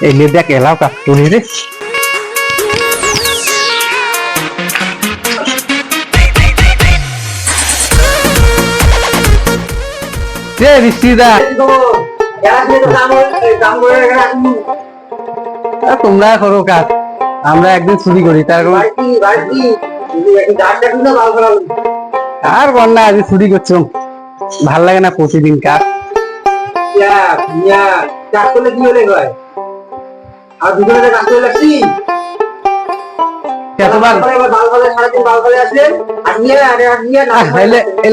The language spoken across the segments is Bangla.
এলে দেখ এলাও কাজ করে রে বৃষ্টিদা তোমরা করো কাজ, আমরা একদিন ছুটি করি তার আর বন্যা আজ ছুটি করছো, ভাল লাগে না প্রতিদিন কাজ।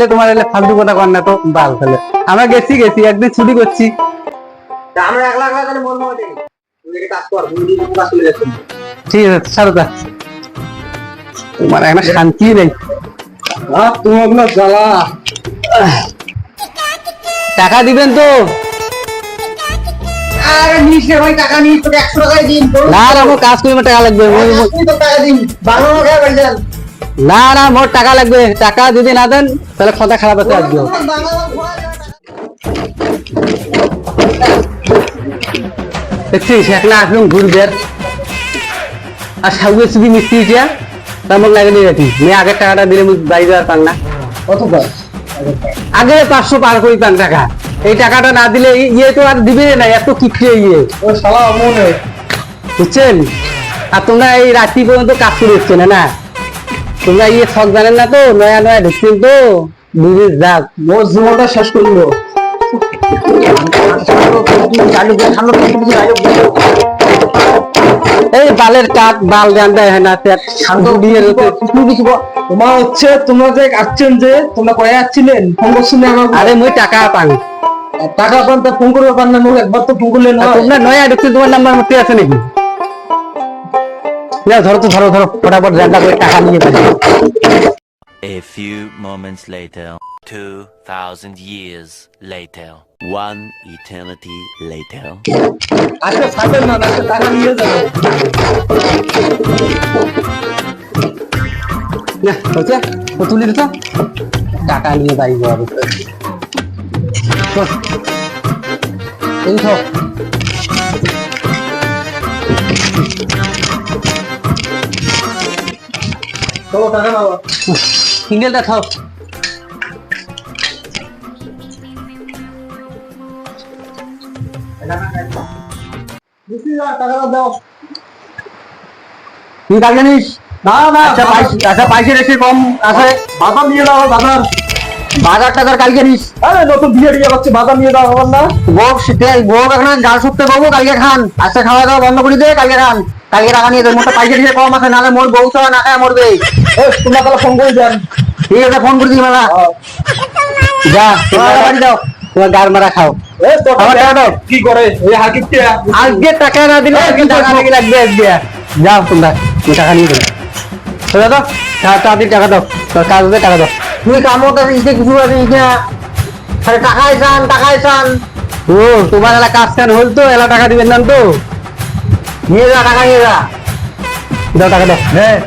তোমার এলে ফালতু কথা কর না তো, বাল ফেলে আমরা গেছি একদিন ছুটি করছি। ঠিক আছে ছাড়ো, তোমার একটা শান্তি নেই। তোমার জ্বালা, টাকা দিবেন তো? না না মোর কাজ করি, টাকা লাগবে। না না মোর টাকা লাগবে, টাকা যদি না দেন তাহলে কথা খারাপ আছে আজকে। দেখছিস একলা আসলাম ঘুরবে আর সাউকে শুধু মিস্ত্রিটা তারপর লাগে নিয়ে রাখি, মেয়ে আগের টাকাটা দিলে বাড়ি যাওয়ার পান না। কত আগে 500 পার করি পান টাকা, এই টাকাটা না দিলে ইয়ে তো আর দিবে না, এত কিপটে ইয়ে বুঝছেন। আর তোমরা এই রাত্রি পর্যন্ত কাজ করে দিচ্ছে না, না তোমরা ইয়ে শখ জানেন না তো, নয়া নয়া ঢুকছেন তো, বুঝে যাক মোর জীবনটা শেষ করলো। এই বালের কাঠ বাল জানতে হয় না, তোমার হচ্ছে তোমরা যে আসছেন, যে তোমরা কয়ে আসছিলেন ফোন করছিলেন। আরে মুই টাকা পান, টাকা পান তা ফোন করবে পান না, একবার তো ফোন করলেন। তোমরা নয়া ঢুকছেন, তোমার নাম্বার মধ্যে আছে নাকি? ধরো তো, ধরো ধরো ফটাফট জায়গা করে টাকা নিয়ে যাবে। A few moments later, 2000 years later, one eternity later. আজকে ছাড়বেন না, আজকে টাকা নিয়ে যাবে। না হচ্ছে ও তুলে দিত, টাকা নিয়ে বাড়ি যাবে। এই তো টাকা নাও, সিঙ্গেলটা খাও। তুই টাকা নিস? না না আচ্ছা পয়সা রেখে কম আছে, বাজার নিয়ে দাও। বাজার টাকার কালকে নিস। আরে নতুন বিয়ে দিয়ে হচ্ছে, বাজার নিয়ে দাও হবে না। বউ এখন গাল শুকতে পাবো, কালকে খান। আচ্ছা খাওয়া দাওয়া বন্ধ করে দে, কালকে খান। কালকে টাকা নিয়ে দেয়, মোটা পয়সা দিয়ে কম আছে, নাহলে মোর বউ ছাড়া না খায় মরবে। তোমরা তাহলে ফোন করে দেন। ঠিক আছে ফোন করে দিই মেলা। যা তোমার বাড়ি যাও, তোমার গার মারা খাও। কি করে আজকে টাকা না দিলে টাকা নাকি লাগবে আজকে। যাও তোমরা টাকা নিয়ে দেবে, দাও তাড়াতাড়ি টাকা দাও, কাজ হতে টাকা দাও। তুমি কামও কিছু টাকাই চান। ও তোমার এলা কাজ চান হল তো, এলা টাকা দিবেন না তো, নিয়ে যা টাকা নিয়ে যা, দাও টাকা দাও। হ্যাঁ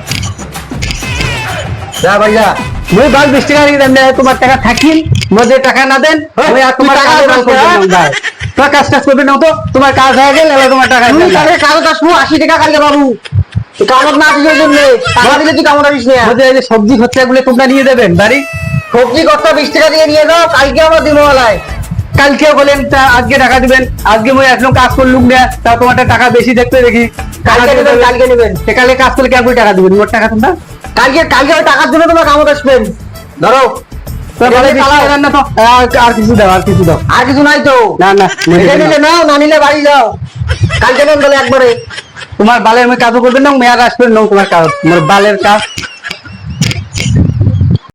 যা ভাই যা, মুই বাল 20 টাকা দিয়ে দেন, তোমার টাকা থাকিন মধ্যে টাকা না দেন, তোমার কাজ টাজ করবে না তো, তোমার কাজ হয়ে গেল, তোমার টাকা কাজ আসবো 80 টাকা কালকে বাবু। কামত না আসবে জন্য টাকা দিলে তুই কামত আসিস না। সবজি খরচা গুলো তোমরা নিয়ে দেবেন বাড়ি, সবজি খরচা 20 টাকা দিয়ে নিয়ে যাও, কালকে আমার দিনবেলায়। কালকে বলেন আজকে টাকা দিবেন, আজকে মই একদম কাজ করলুম না, তা তোমার টাকা বেশি দেখতে দেখি। কালকে নেবেন কালকে কাজ করলে কেমন টাকা দিবেন? মোট টাকা তোমরা কালকে ওই টাকার জন্য তোমার কামত আসবেন। ধরো আর কিছু দাও, আর কিছু নাই তো? না না নাও, না নিলে বাড়ি যাও, কালকে নেন বলে একবারে। তোমার বালের মেয়ে কাজও করবেন না, মেয়ার আসবেন না, তোমার কাজ তোমার বালের কাজ